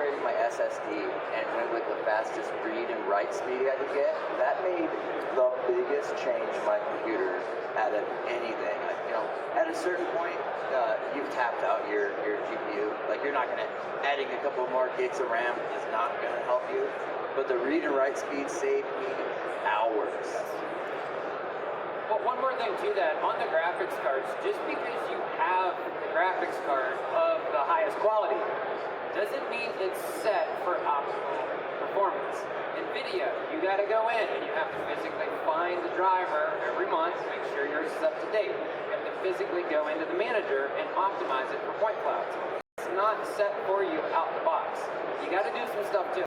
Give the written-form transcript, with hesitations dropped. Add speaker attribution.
Speaker 1: upgraded my SSD and went with the fastest read and write speed I could get, that made the biggest change in my computer out of anything. Like, at a certain point, you've tapped out your GPU. Like, you're not going to, adding a couple more gigs of RAM is not going to help you. But the read and write speed saved me hours.
Speaker 2: Well, one more thing to that, on the graphics cards, just because you have the graphics card of the highest quality doesn't mean it's set for optimal performance. NVIDIA, you got to go in and you have to physically find the driver every month, make sure yours is up to date. You have to physically go into the manager and optimize it for point clouds. It's not set for you out the box. You got to do some stuff too.